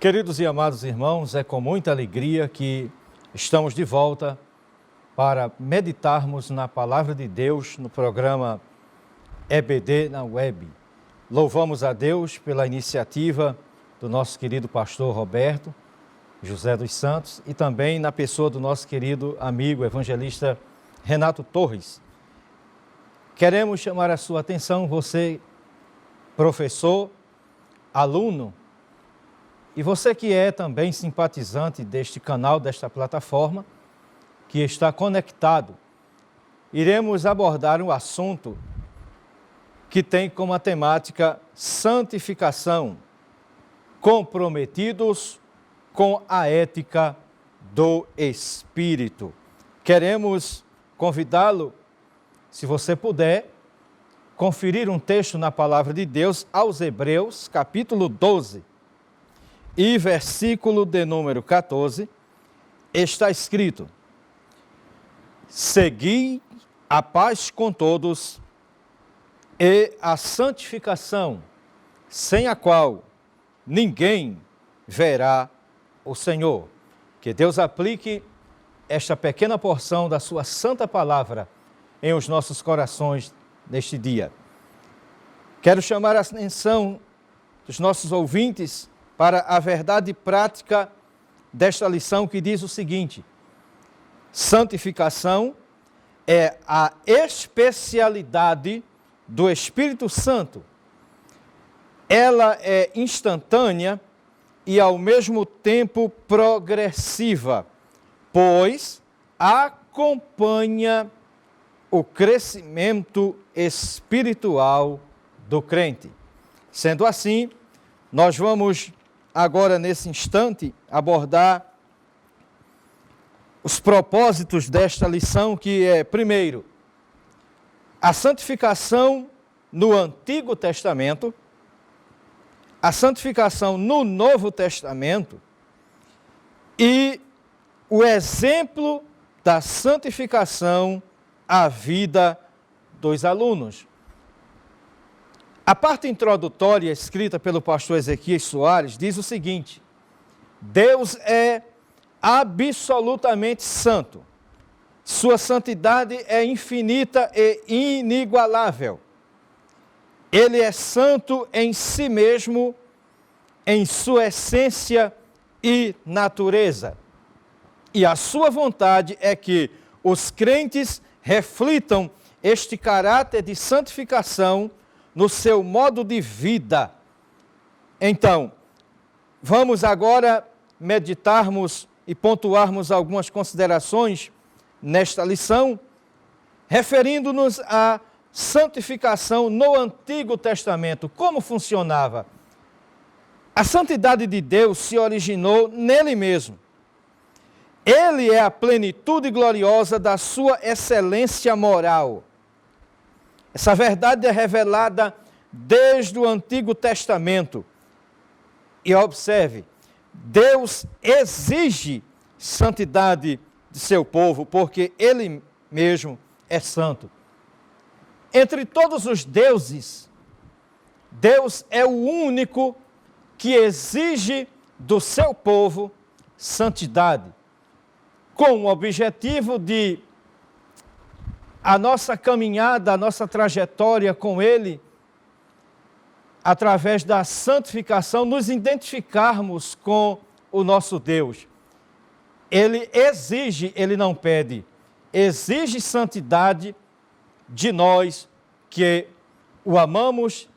Queridos e amados irmãos, é com muita alegria que estamos de volta para meditarmos na Palavra de Deus no programa EBD na Web. Louvamos a Deus pela iniciativa do nosso querido pastor Roberto José dos Santos e também na pessoa do nosso querido amigo evangelista Renato Torres. Queremos chamar a sua atenção, você, professor, aluno, e você que é também simpatizante deste canal, desta plataforma, que está conectado, iremos abordar um assunto que tem como a temática santificação, comprometidos com a ética do Espírito. Queremos convidá-lo, se você puder, conferir um texto na Palavra de Deus aos Hebreus, capítulo 12, e versículo de número 14, está escrito: segui a paz com todos e a santificação, sem a qual ninguém verá o Senhor. Que Deus aplique esta pequena porção da sua santa palavra em os nossos corações neste dia. Quero chamar a atenção dos nossos ouvintes para a verdade prática desta lição que diz o seguinte: santificação é a especialidade do Espírito Santo. Ela é instantânea e ao mesmo tempo progressiva, pois acompanha o crescimento espiritual do crente. Sendo assim, nós vamos agora, nesse instante, abordar os propósitos desta lição, que é, primeiro, a santificação no Antigo Testamento, a santificação no Novo Testamento e o exemplo da santificação à vida dos alunos. A parte introdutória escrita pelo pastor Ezequias Soares diz o seguinte: Deus é absolutamente santo. Sua santidade é infinita e inigualável. Ele é santo em si mesmo, em sua essência e natureza. E a sua vontade é que os crentes reflitam este caráter de santificação no seu modo de vida. Então, vamos agora meditarmos e pontuarmos algumas considerações nesta lição, referindo-nos à santificação no Antigo Testamento. Como funcionava? A santidade de Deus se originou nele mesmo. Ele é a plenitude gloriosa da sua excelência moral. Essa verdade é revelada desde o Antigo Testamento. E observe, Deus exige santidade de seu povo, porque Ele mesmo é santo. Entre todos os deuses, Deus é o único que exige do seu povo santidade, com o objetivo de a nossa caminhada, a nossa trajetória com Ele, através da santificação, nos identificarmos com o nosso Deus. Ele exige, Ele não pede, exige santidade de nós que o amamos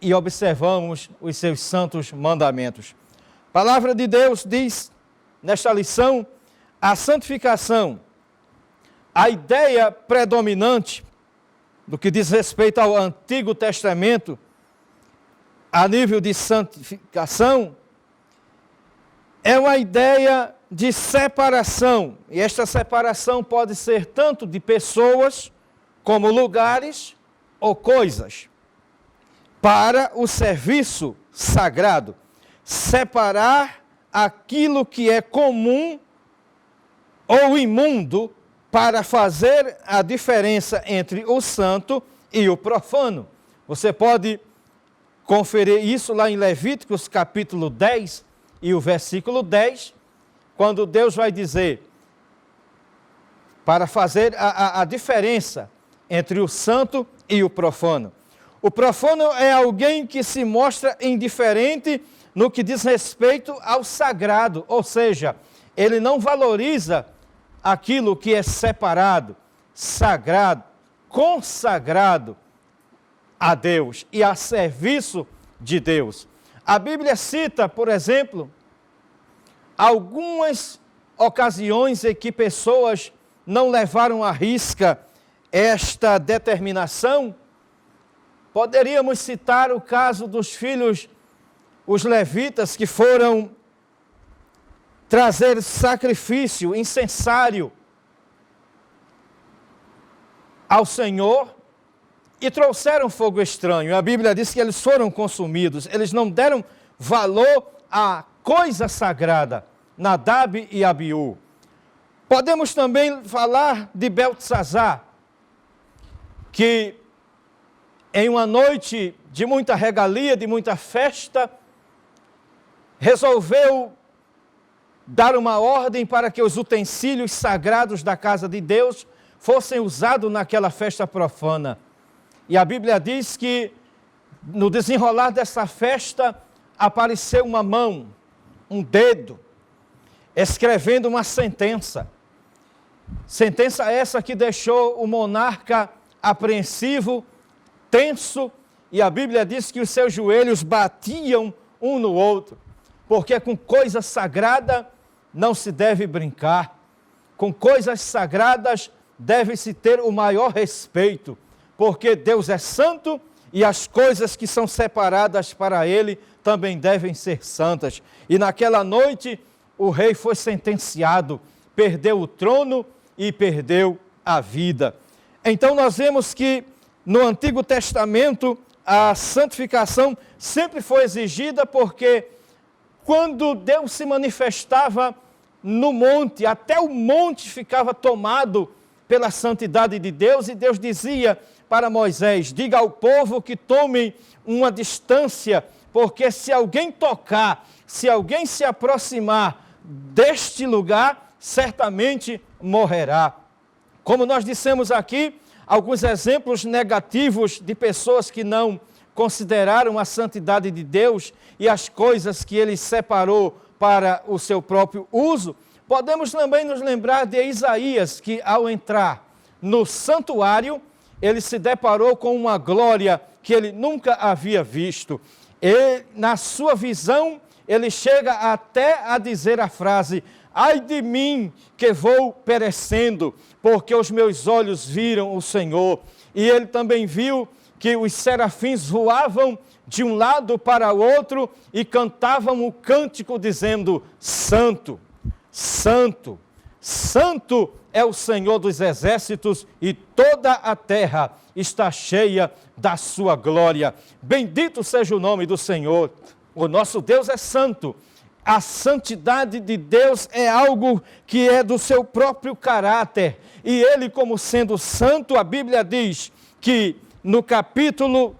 e observamos os seus santos mandamentos. A palavra de Deus diz, nesta lição, a santificação, a ideia predominante no que diz respeito ao Antigo Testamento, a nível de santificação, é uma ideia de separação. E esta separação pode ser tanto de pessoas, como lugares ou coisas, para o serviço sagrado. Separar aquilo que é comum ou imundo para fazer a diferença entre o santo e o profano. Você pode conferir isso lá em Levíticos capítulo 10, e o versículo 10, quando Deus vai dizer, para fazer a diferença entre o santo e o profano. O profano é alguém que se mostra indiferente no que diz respeito ao sagrado, ou seja, ele não valoriza aquilo que é separado, sagrado, consagrado a Deus e a serviço de Deus. A Bíblia cita, por exemplo, algumas ocasiões em que pessoas não levaram à risca esta determinação. Poderíamos citar o caso dos filhos, os levitas, que foram trazer sacrifício, incensário ao Senhor e trouxeram fogo estranho. A Bíblia diz que eles foram consumidos, eles não deram valor à coisa sagrada, Nadab e Abiú. Podemos também falar de Beltesazar, que em uma noite de muita regalia, de muita festa, resolveu dar uma ordem para que os utensílios sagrados da casa de Deus fossem usados naquela festa profana. E a Bíblia diz que no desenrolar dessa festa apareceu uma mão, um dedo, escrevendo uma sentença. Sentença essa que deixou o monarca apreensivo, tenso, e a Bíblia diz que os seus joelhos batiam um no outro, porque com coisa sagrada não se deve brincar, com coisas sagradas deve-se ter o maior respeito, porque Deus é santo e as coisas que são separadas para Ele também devem ser santas. E naquela noite o rei foi sentenciado, perdeu o trono e perdeu a vida. Então nós vemos que no Antigo Testamento a santificação sempre foi exigida, porque quando Deus se manifestava no monte, até o monte ficava tomado pela santidade de Deus, e Deus dizia para Moisés: diga ao povo que tomem uma distância, porque se alguém tocar, se alguém se aproximar deste lugar, certamente morrerá. Como nós dissemos aqui, alguns exemplos negativos de pessoas que não consideraram a santidade de Deus e as coisas que Ele separou para o seu próprio uso. Podemos também nos lembrar de Isaías, que ao entrar no santuário, ele se deparou com uma glória que ele nunca havia visto. E na sua visão, ele chega até a dizer a frase: ai de mim que vou perecendo, porque os meus olhos viram o Senhor. E ele também viu que os serafins voavam de um lado para o outro e cantavam o cântico dizendo: Santo, Santo, Santo é o Senhor dos exércitos, e toda a terra está cheia da sua glória. Bendito seja o nome do Senhor. O nosso Deus é santo. A santidade de Deus é algo que é do seu próprio caráter. E Ele, como sendo santo, a Bíblia diz que no capítulo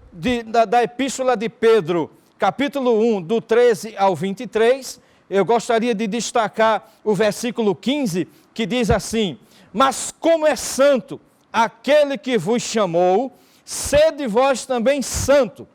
da Epístola de Pedro, capítulo 1, do 13 ao 23, eu gostaria de destacar o versículo 15, que diz assim: mas como é santo aquele que vos chamou, sede vós também santo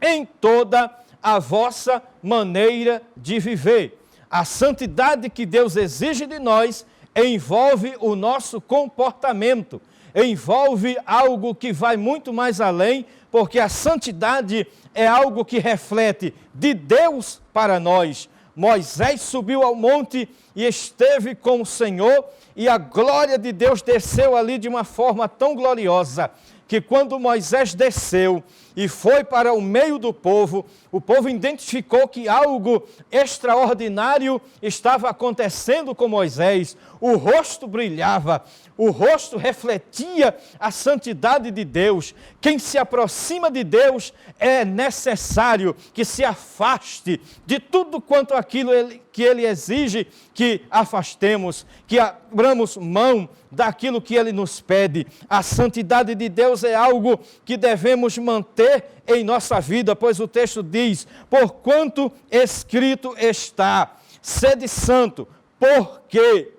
em toda a vossa maneira de viver. A santidade que Deus exige de nós envolve o nosso comportamento, envolve algo que vai muito mais além, porque a santidade é algo que reflete de Deus para nós. Moisés subiu ao monte e esteve com o Senhor, e a glória de Deus desceu ali de uma forma tão gloriosa, que quando Moisés desceu e foi para o meio do povo, o povo identificou que algo extraordinário estava acontecendo com Moisés. O rosto brilhava, o rosto refletia a santidade de Deus. Quem se aproxima de Deus é necessário que se afaste de tudo quanto aquilo que Ele exige que afastemos, que abramos mão daquilo que Ele nos pede. A santidade de Deus é algo que devemos manter ter em nossa vida, pois o texto diz, porquanto escrito está, sede santo, porque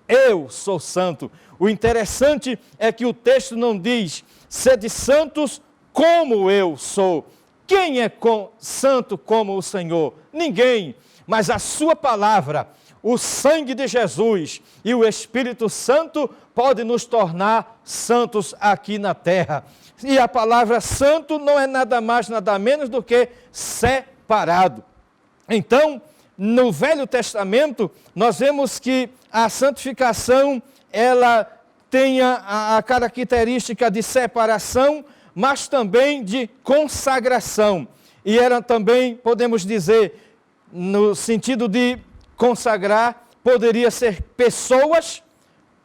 eu sou santo. O interessante é que o texto não diz, sede santos como eu sou. Quem é santo como o Senhor? Ninguém, mas a sua palavra, o sangue de Jesus e o Espírito Santo podem nos tornar santos aqui na terra. E a palavra santo não é nada mais, nada menos do que separado. Então, no Velho Testamento, nós vemos que a santificação, ela tem a característica de separação, mas também de consagração. E era também, podemos dizer, no sentido de consagrar, poderia ser pessoas,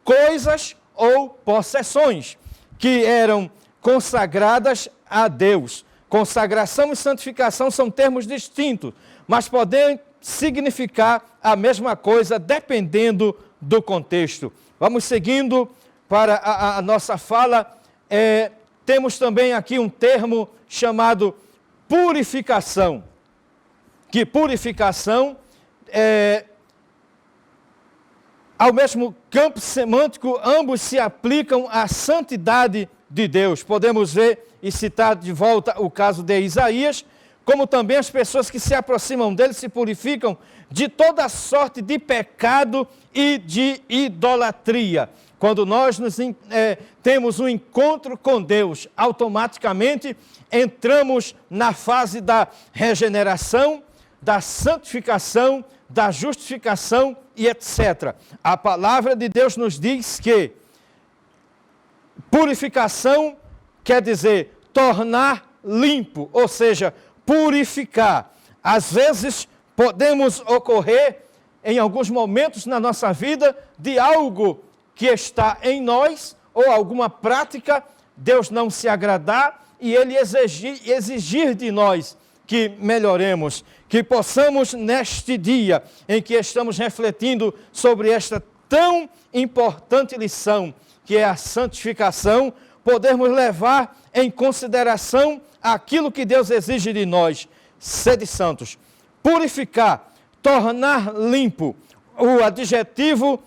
coisas ou possessões, que eram consagradas a Deus. Consagração e santificação são termos distintos, mas podem significar a mesma coisa, dependendo do contexto. Vamos seguindo para a nossa fala. Temos também aqui um termo chamado purificação. Que purificação ao mesmo campo semântico, ambos se aplicam à santidade de Deus. Podemos ver e citar de volta o caso de Isaías, como também as pessoas que se aproximam dele se purificam de toda sorte de pecado e de idolatria. Quando nós temos um encontro com Deus, automaticamente entramos na fase da regeneração, da santificação, da justificação e etc. A palavra de Deus nos diz que purificação quer dizer tornar limpo, ou seja, purificar. Às vezes podemos ocorrer em alguns momentos na nossa vida de algo que está em nós ou alguma prática, Deus não se agradar e Ele exigir de nós que melhoremos, que possamos neste dia em que estamos refletindo sobre esta tão importante lição, que é a santificação, podermos levar em consideração aquilo que Deus exige de nós, sede santos, purificar, tornar limpo, o adjetivo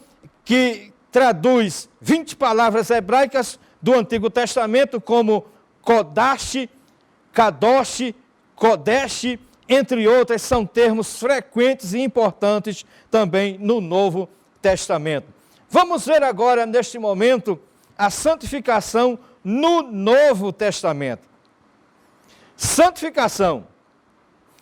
que traduz 20 palavras hebraicas do Antigo Testamento como Kodash, Kadosh, Kodesh, entre outras, são termos frequentes e importantes também no Novo Testamento. Vamos ver agora, neste momento, a santificação no Novo Testamento. Santificação,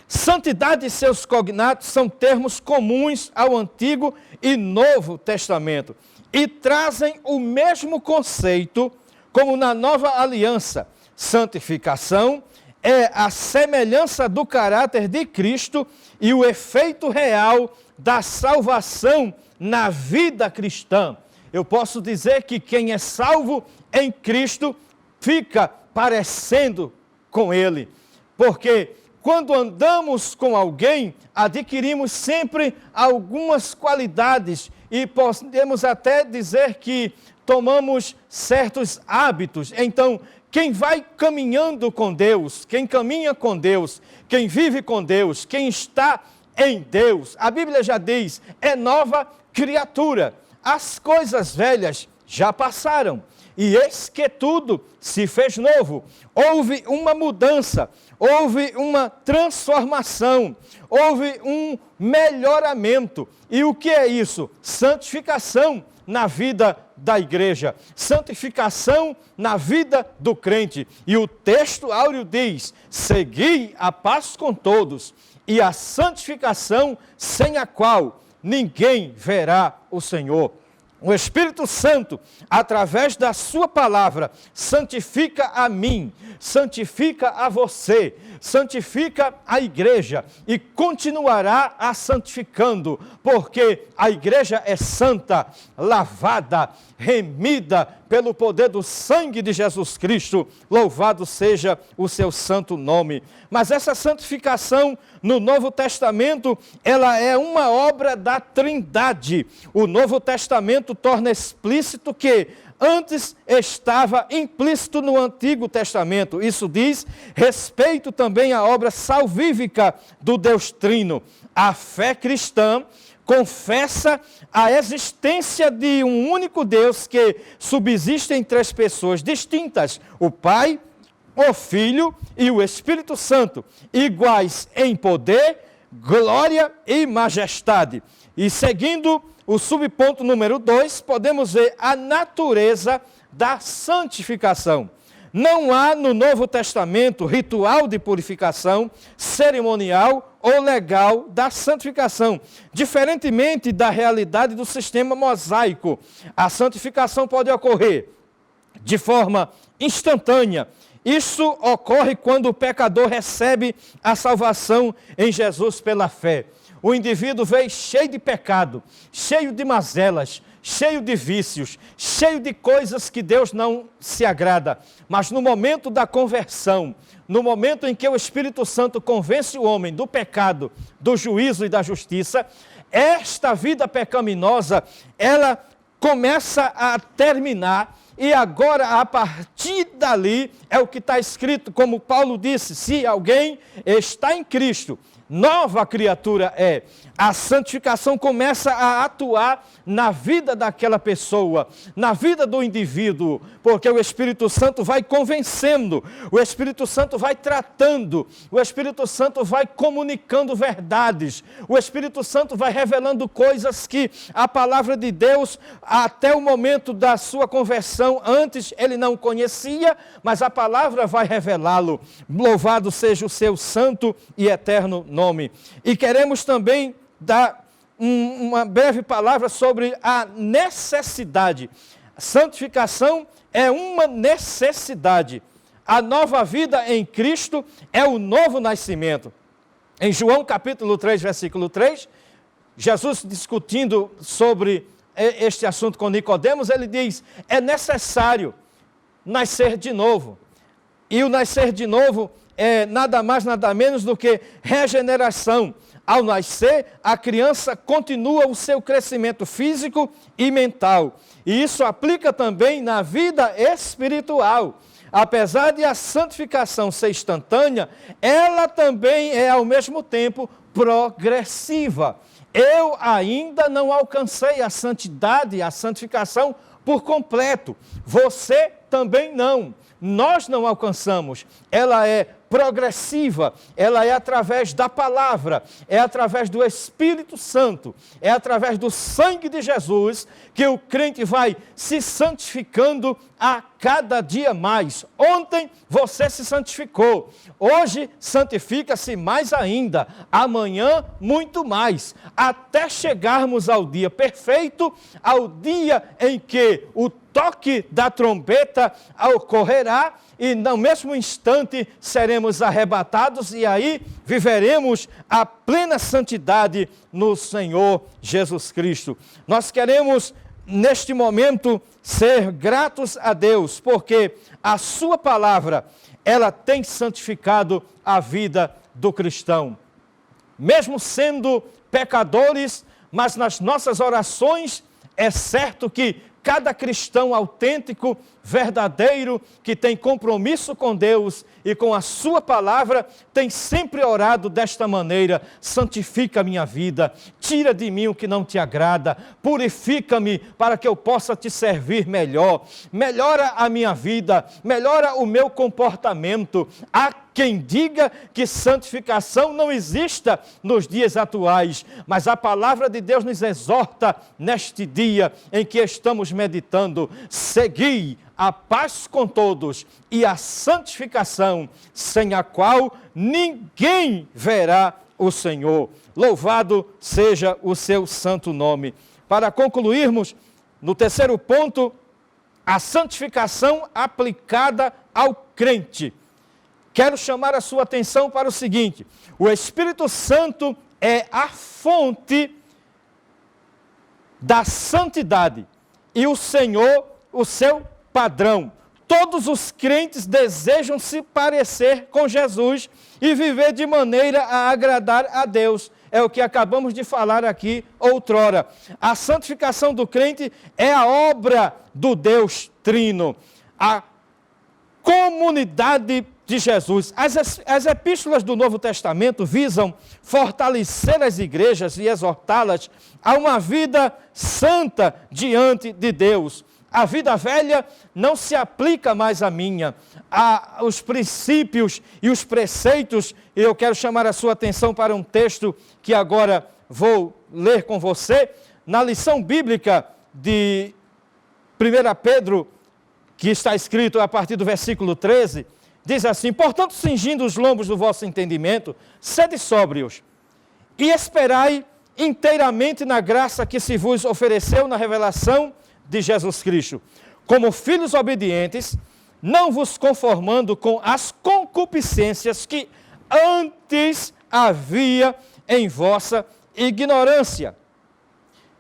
santidade e seus cognatos são termos comuns ao Antigo e Novo Testamento e trazem o mesmo conceito como na Nova Aliança. Santificação é a semelhança do caráter de Cristo e o efeito real da salvação na vida cristã. Eu posso dizer que quem é salvo em Cristo fica parecendo com Ele, porque quando andamos com alguém, adquirimos sempre algumas qualidades e podemos até dizer que tomamos certos hábitos. Então, quem vai caminhando com Deus, quem caminha com Deus, quem vive com Deus, quem está em Deus, a Bíblia já diz, é nova criatura. As coisas velhas já passaram e eis que tudo se fez novo. Houve uma mudança, houve uma transformação, houve um melhoramento. E o que é isso? Santificação na vida da igreja, santificação na vida do crente. E o texto áureo diz, segui a paz com todos e a santificação sem a qual ninguém verá o Senhor. O Espírito Santo, através da sua palavra, santifica a mim, santifica a você, santifica a igreja e continuará a santificando, porque a igreja é santa, lavada, remida pelo poder do sangue de Jesus Cristo. Louvado seja o seu santo nome. Mas essa santificação no Novo Testamento, ela é uma obra da Trindade. O Novo Testamento torna explícito que antes estava implícito no Antigo Testamento. Isso diz respeito também à obra salvífica do Deus Trino. A fé cristã confessa a existência de um único Deus que subsiste em três pessoas distintas: o Pai, o Filho e o Espírito Santo, iguais em poder, glória e majestade. E seguindo o subponto número 2, podemos ver a natureza da santificação. Não há no Novo Testamento ritual de purificação, cerimonial ou legal da santificação. Diferentemente da realidade do sistema mosaico, a santificação pode ocorrer de forma instantânea. Isso ocorre quando o pecador recebe a salvação em Jesus pela fé. O indivíduo veio cheio de pecado, cheio de mazelas, cheio de vícios, cheio de coisas que Deus não se agrada. Mas no momento da conversão, no momento em que o Espírito Santo convence o homem do pecado, do juízo e da justiça, esta vida pecaminosa, ela começa a terminar. E agora, a partir dali, é o que está escrito, como Paulo disse: se alguém está em Cristo, nova criatura é. A santificação começa a atuar na vida daquela pessoa, na vida do indivíduo, porque o Espírito Santo vai convencendo, o Espírito Santo vai tratando, o Espírito Santo vai comunicando verdades, o Espírito Santo vai revelando coisas que a palavra de Deus, até o momento da sua conversão, antes ele não conhecia, mas a palavra vai revelá-lo. Louvado seja o seu santo e eterno nome. E queremos também dar uma breve palavra sobre a necessidade. A santificação é uma necessidade. A nova vida em Cristo é o novo nascimento. Em João capítulo 3, versículo 3, Jesus discutindo sobre este assunto com Nicodemos, ele diz: é necessário nascer de novo. E o nascer de novo é nada mais, nada menos do que regeneração. Ao nascer, a criança continua o seu crescimento físico e mental. E isso aplica também na vida espiritual. Apesar de a santificação ser instantânea, ela também é ao mesmo tempo progressiva. Eu ainda não alcancei a santidade, a santificação por completo. Você também não. Nós não alcançamos. Ela é progressiva, ela é através da palavra, é através do Espírito Santo, é através do sangue de Jesus que o crente vai se santificando a cada dia mais. Ontem você se santificou, hoje santifica-se mais ainda, amanhã muito mais, até chegarmos ao dia perfeito, ao dia em que o toque da trombeta ocorrerá e no mesmo instante seremos arrebatados e aí viveremos a plena santidade no Senhor Jesus Cristo. Nós queremos neste momento ser gratos a Deus, porque a sua palavra, ela tem santificado a vida do cristão. Mesmo sendo pecadores, mas nas nossas orações é certo que cada cristão autêntico, verdadeiro, que tem compromisso com Deus e com a sua palavra, tem sempre orado desta maneira: santifica a minha vida, tira de mim o que não te agrada, purifica-me para que eu possa te servir melhor, melhora a minha vida, melhora o meu comportamento. Há quem diga que santificação não exista nos dias atuais, mas a palavra de Deus nos exorta neste dia em que estamos meditando: segui a paz com todos e a santificação, sem a qual ninguém verá o Senhor. Louvado seja o seu santo nome. Para concluirmos, no terceiro ponto, a santificação aplicada ao crente. Quero chamar a sua atenção para o seguinte: o Espírito Santo é a fonte da santidade e o Senhor o seu padrão. Todos os crentes desejam se parecer com Jesus e viver de maneira a agradar a Deus. é o que acabamos de falar aqui outrora. A santificação do crente é a obra do Deus Trino, a comunidade de Jesus. As epístolas do Novo Testamento visam fortalecer as igrejas e exortá-las a uma vida santa diante de Deus. A vida velha não se aplica mais à minha. Os princípios e os preceitos, e eu quero chamar a sua atenção para um texto que agora vou ler com você, na lição bíblica de 1 Pedro, que está escrito a partir do versículo 13, diz assim: portanto, cingindo os lombos do vosso entendimento, sede sóbrios, e esperai inteiramente na graça que se vos ofereceu na revelação de Jesus Cristo. Como filhos obedientes, não vos conformando com as concupiscências que antes havia em vossa ignorância.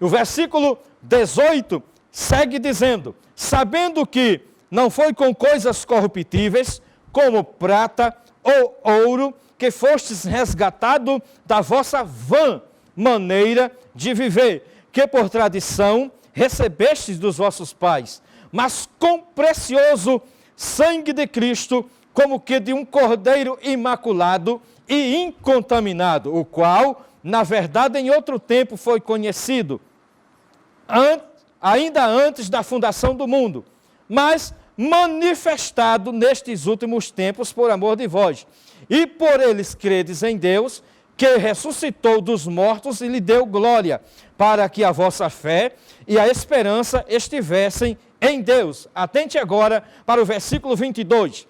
O versículo 18 segue dizendo: sabendo que não foi com coisas corruptíveis, como prata ou ouro, que fostes resgatado da vossa vã maneira de viver, que por tradição recebestes dos vossos pais, mas com precioso sangue de Cristo, como que de um cordeiro imaculado e incontaminado, o qual, na verdade, em outro tempo foi conhecido, ainda antes da fundação do mundo, mas manifestado nestes últimos tempos por amor de vós. E por eles credes em Deus, que ressuscitou dos mortos e lhe deu glória, para que a vossa fé e a esperança estivessem em Deus. Atente agora para o versículo 22.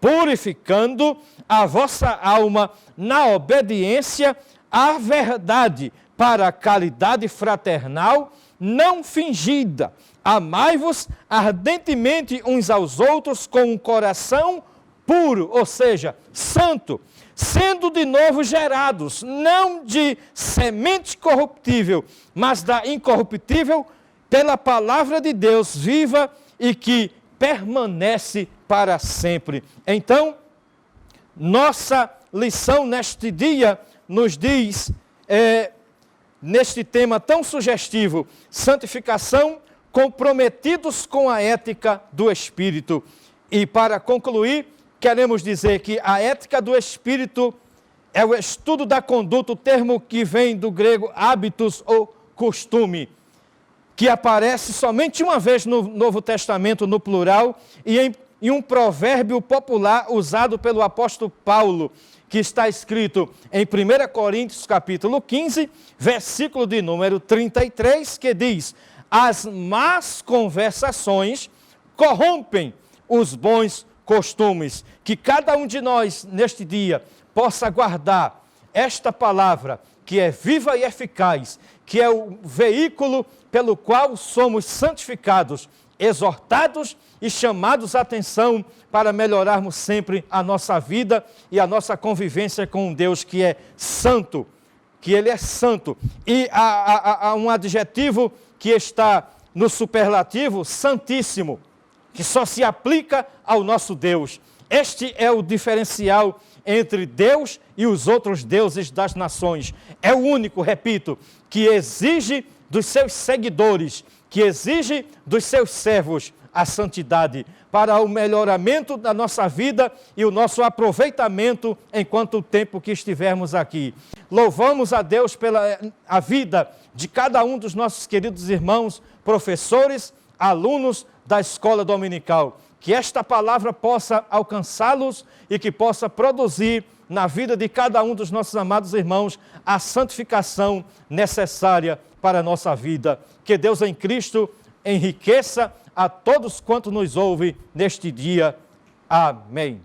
Purificando a vossa alma na obediência à verdade, para a caridade fraternal não fingida. Amai-vos ardentemente uns aos outros com um coração puro, ou seja, santo, sendo de novo gerados, não de semente corruptível, mas da incorruptível, pela palavra de Deus viva e que permanece para sempre. Então, nossa lição neste dia nos diz, neste tema tão sugestivo, santificação, comprometidos com a ética do Espírito. E para concluir, queremos dizer que a ética do Espírito é o estudo da conduta, o termo que vem do grego hábitos ou costume, que aparece somente uma vez no Novo Testamento, no plural, e em um provérbio popular usado pelo apóstolo Paulo, que está escrito em 1 Coríntios capítulo 15, versículo de número 33, que diz: as más conversações corrompem os bons costumes. Que cada um de nós, neste dia, possa guardar esta palavra, que é viva e eficaz, que é o veículo pelo qual somos santificados, exortados e chamados à atenção para melhorarmos sempre a nossa vida e a nossa convivência com um Deus que é santo, que Ele é santo. E há um adjetivo que está no superlativo, santíssimo, que só se aplica ao nosso Deus. Este é o diferencial entre Deus e os outros deuses das nações. É o único, repito, que exige dos seus seguidores, que exige dos seus servos a santidade, para o melhoramento da nossa vida e o nosso aproveitamento enquanto o tempo que estivermos aqui. Louvamos a Deus pela a vida de cada um dos nossos queridos irmãos, professores, alunos da escola dominical. Que esta palavra possa alcançá-los e que possa produzir na vida de cada um dos nossos amados irmãos a santificação necessária para a nossa vida. Que Deus em Cristo enriqueça a todos quantos nos ouvem neste dia. Amém.